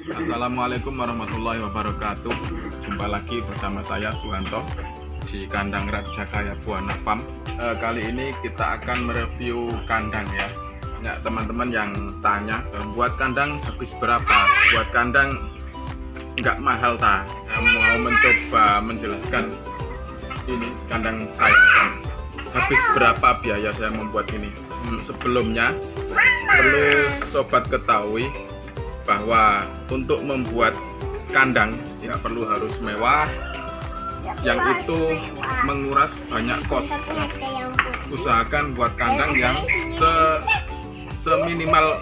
Assalamualaikum warahmatullahi wabarakatuh. Jumpa lagi bersama saya Suhanto di kandang Rajakaya Buana Farm. Kali ini kita akan mereview kandang ya. Banyak teman-teman yang tanya, buat kandang habis berapa? Buat kandang nggak mahal ta? Mau mencoba menjelaskan ini kandang saya. Habis berapa biaya saya membuat ini? Sebelumnya perlu sobat ketahui bahwa untuk membuat kandang tidak perlu harus mewah, yang itu menguras banyak kos. Usahakan buat kandang yang seminimal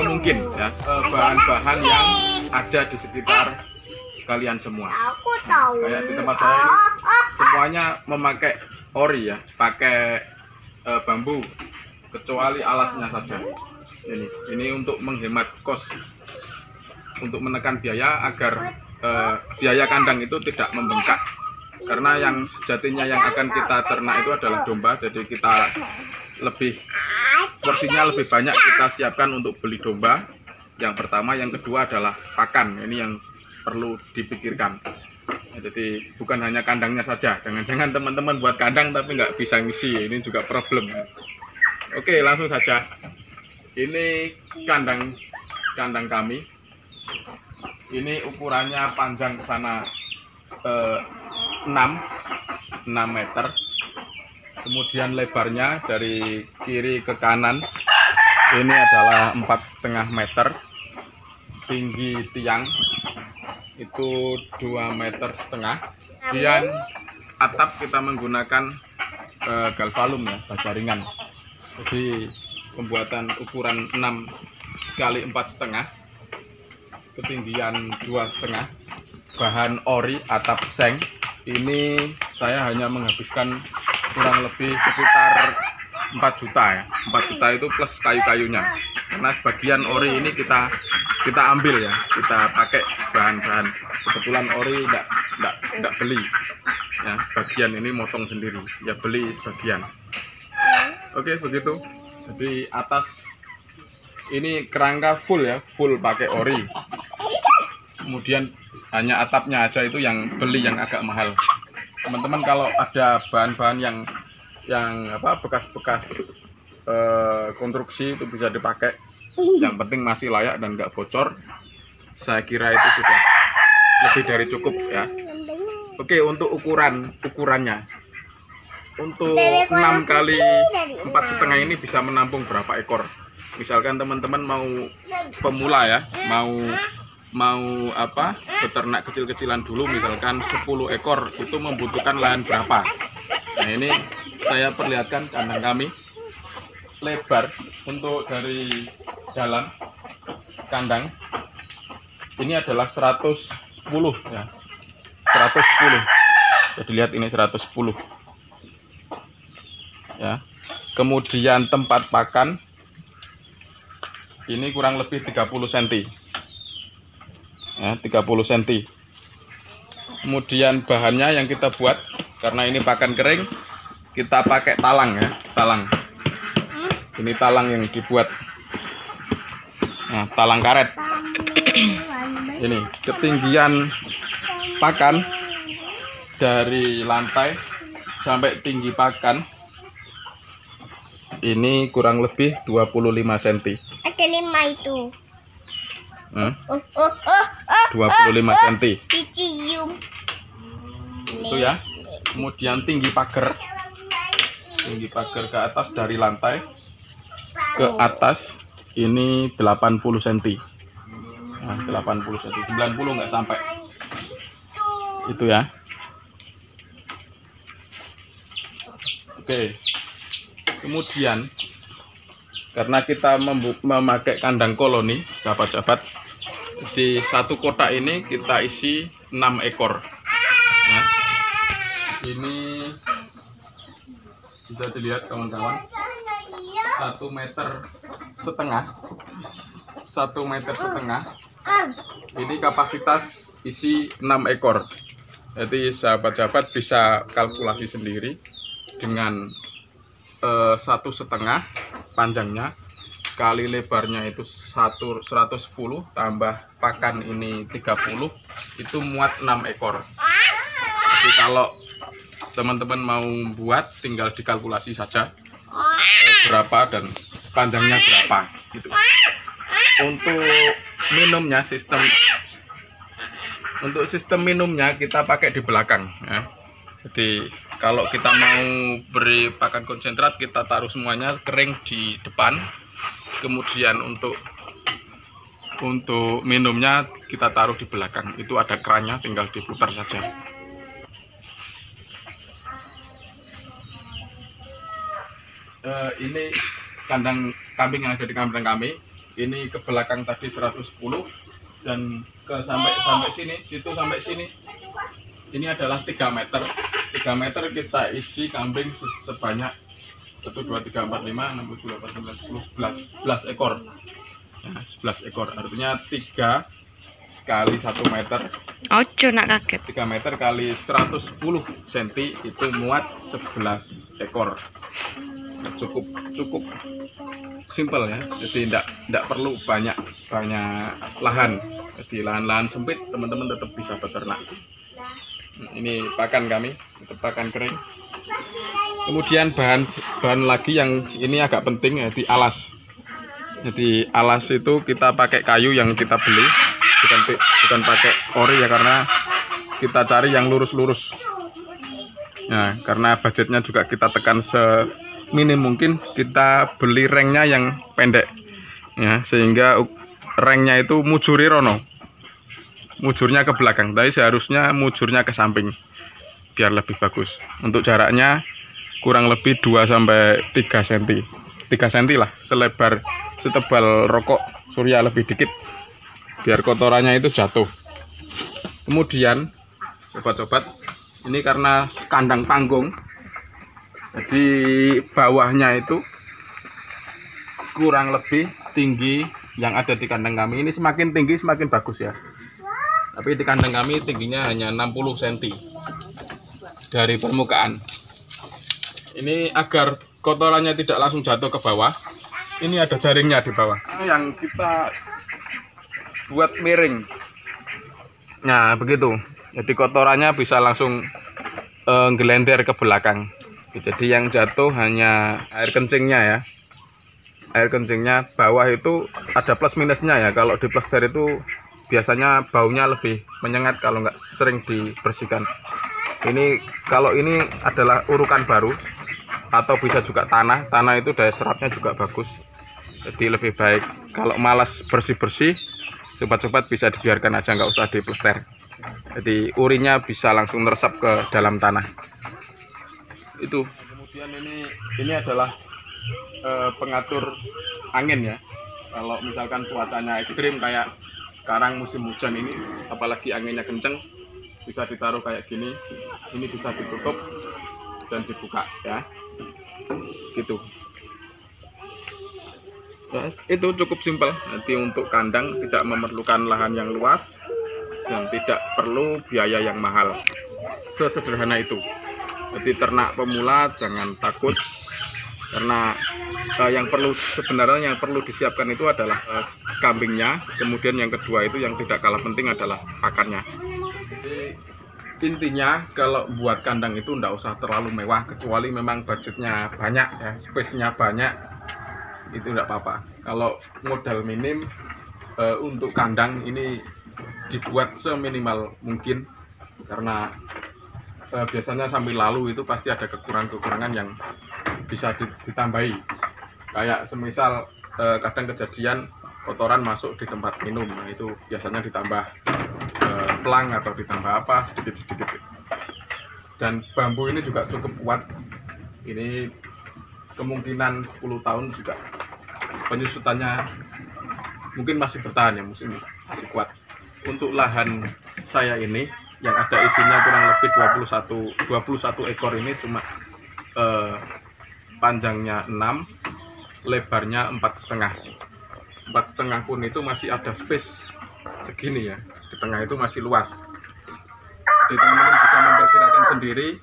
mungkin ya, bahan-bahan yang ada di sekitar kalian semua. Kayak di tempat saya ini semuanya memakai ori ya, pakai bambu kecuali alasnya saja. Ini untuk menghemat kos, untuk menekan biaya agar biaya kandang itu tidak membengkak. Karena yang sejatinya yang akan kita ternak itu adalah domba, jadi kita porsinya lebih banyak kita siapkan untuk beli domba. Yang pertama, yang kedua adalah pakan. Ini yang perlu dipikirkan. Jadi bukan hanya kandangnya saja. Jangan-jangan teman-teman buat kandang tapi nggak bisa ngisi. Ini juga problem. Oke, langsung saja. Ini kandang kami. Ini ukurannya panjang ke sana 6 meter. Kemudian lebarnya dari kiri ke kanan ini adalah 4,5 meter. Tinggi tiang itu 2,5 meter. Kemudian atap kita menggunakan galvalum ya, baja ringan. Jadi pembuatan ukuran 6 kali 4,5, ketinggian 2,5, bahan ori atap seng. Ini saya hanya menghabiskan kurang lebih sekitar 4 juta ya. 4 juta itu plus kayu-kayunya, karena sebagian ori ini kita ambil ya, kita pakai bahan-bahan. Kebetulan ori enggak beli ya, sebagian ini motong sendiri ya, beli sebagian. Oke, begitu. Jadi atas ini kerangka full ya, full pakai ori. Kemudian hanya atapnya aja itu yang beli, yang agak mahal. Teman-teman kalau ada bahan-bahan yang bekas-bekas konstruksi itu bisa dipakai. Yang penting masih layak dan nggak bocor. Saya kira itu sudah lebih dari cukup ya. Oke, untuk ukurannya. Untuk 6 kali 4,5 ini bisa menampung berapa ekor? Misalkan teman-teman mau pemula ya, mau beternak kecil-kecilan dulu, misalkan 10 ekor, itu membutuhkan lahan berapa? Nah, ini saya perlihatkan kandang kami. Lebar untuk dari dalam kandang ini adalah 110 ya. 110. Jadi lihat ini 110. Ya. Kemudian tempat pakan ini kurang lebih 30 cm. Ya, 30 cm. Kemudian bahannya yang kita buat, karena ini pakan kering, kita pakai talang ya, talang. Ini talang yang dibuat. Nah, talang karet. Ini ketinggian pakan dari lantai sampai tinggi pakan ini kurang lebih 25 cm. Ada 5 itu. 25 cm. Dicium. Itu ya. Kemudian tinggi pagar ke atas dari lantai ke atas ini 80 cm. Nah, 80 cm. 90 nggak sampai. Itu ya. Oke. Kemudian karena kita memakai kandang koloni, sahabat-sahabat, di satu kotak ini kita isi 6 ekor. Nah, ini bisa dilihat kawan-kawan, 1,5 meter. 1,5 meter. Ini kapasitas isi 6 ekor. Jadi sahabat-sahabat bisa kalkulasi sendiri dengan 1,5 panjangnya kali lebarnya itu 110 tambah pakan ini 30, itu muat 6 ekor. Jadi kalau teman-teman mau buat tinggal dikalkulasi saja berapa dan panjangnya berapa gitu. Untuk sistem minumnya kita pakai di belakang ya. Jadi kalau kita mau beri pakan konsentrat, kita taruh semuanya kering di depan. Kemudian untuk minumnya kita taruh di belakang. Itu ada kerannya, tinggal diputar saja. Ini kandang kambing yang ada di kandang kami. Ini ke belakang tadi 110 dan sampai sini, itu sampai sini. Ini adalah 3 meter. 3 meter kita isi kambing sebanyak 1, 2, 3, 4, 5, 6, 7, 8, 9, 10, 11 ekor. Nah, 11 ekor artinya 3 kali 1 meter. Ojo nak kaget. 3 meter kali 110 cm itu muat 11 ekor. Cukup simpel ya. Jadi tidak perlu banyak lahan. Jadi lahan-lahan sempit teman-teman tetap bisa beternak. Ini pakan kami, itu pakan kering. Kemudian bahan lagi yang ini agak penting, yaitu alas. Jadi alas itu kita pakai kayu yang kita beli, bukan pakai ori ya, karena kita cari yang lurus-lurus. Nah, karena budgetnya juga kita tekan seminim mungkin, kita beli rengnya yang pendek ya, sehingga rengnya itu mujuri rono, mujurnya ke belakang, tapi seharusnya mujurnya ke samping biar lebih bagus. Untuk jaraknya kurang lebih 2-3 cm, 3 cm lah, setebal rokok surya, lebih dikit biar kotorannya itu jatuh. Kemudian sobat-sobat, ini karena kandang panggung, jadi bawahnya itu kurang lebih tinggi yang ada di kandang kami. Ini semakin tinggi semakin bagus ya. Tapi di kandang kami tingginya hanya 60 cm dari permukaan. Ini agar kotorannya tidak langsung jatuh ke bawah. Ini ada jaringnya di bawah yang kita buat miring. Nah, begitu. Jadi kotorannya bisa langsung gelender ke belakang. Jadi yang jatuh hanya air kencingnya ya. Air kencingnya bawah itu ada plus minusnya ya. Kalau di plester itu biasanya baunya lebih menyengat kalau nggak sering dibersihkan. Kalau ini adalah urukan baru, atau bisa juga tanah itu daya serapnya juga bagus. Jadi lebih baik kalau malas bersih-bersih, cepat-cepat bisa dibiarkan aja, nggak usah diplester. Jadi urinnya bisa langsung meresap ke dalam tanah. Itu. Kemudian ini adalah pengatur angin ya. Kalau misalkan cuacanya ekstrim kayak sekarang musim hujan ini, apalagi anginnya kenceng, bisa ditaruh kayak gini. Ini bisa ditutup dan dibuka ya, gitu. Nah, itu cukup simpel. Nanti untuk kandang tidak memerlukan lahan yang luas dan tidak perlu biaya yang mahal. Sesederhana itu. Jadi ternak pemula jangan takut, karena sebenarnya yang perlu disiapkan itu adalah kambingnya. Kemudian yang kedua itu yang tidak kalah penting adalah pakannya. Jadi intinya kalau buat kandang itu nggak usah terlalu mewah, kecuali memang budgetnya banyak ya, space-nya banyak, itu nggak apa-apa. Kalau modal minim untuk kandang ini dibuat seminimal mungkin, karena biasanya sambil lalu itu pasti ada kekurangan-kekurangan yang bisa ditambahi. Kayak semisal kadang kejadian kotoran masuk di tempat minum, nah itu biasanya ditambah pelang atau ditambah apa sedikit-sedikit. Dan bambu ini juga cukup kuat. Ini kemungkinan 10 tahun juga penyusutannya mungkin masih bertahan ya, masih kuat. Untuk lahan saya ini yang ada isinya kurang lebih 21 ekor ini cuma panjangnya 6, lebarnya 4,5 pun itu masih ada space segini ya, di tengah itu masih luas. Jadi teman-teman bisa memperkirakan sendiri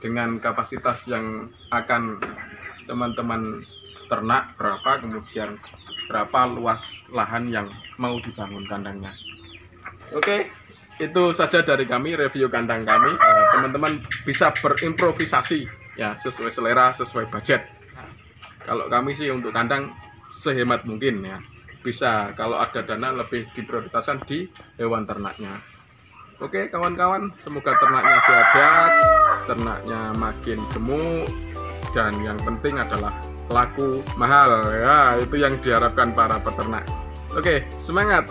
dengan kapasitas yang akan teman-teman ternak berapa, kemudian berapa luas lahan yang mau dibangun kandangnya. Oke, itu saja dari kami review kandang kami. Teman-teman bisa berimprovisasi ya, sesuai selera, sesuai budget. Kalau kami sih untuk kandang sehemat mungkin ya. Bisa kalau ada dana lebih diprioritaskan di hewan ternaknya. Oke kawan-kawan, semoga ternaknya sehat-sehat, ternaknya makin gemuk, dan yang penting adalah laku mahal ya, itu yang diharapkan para peternak. Oke, semangat.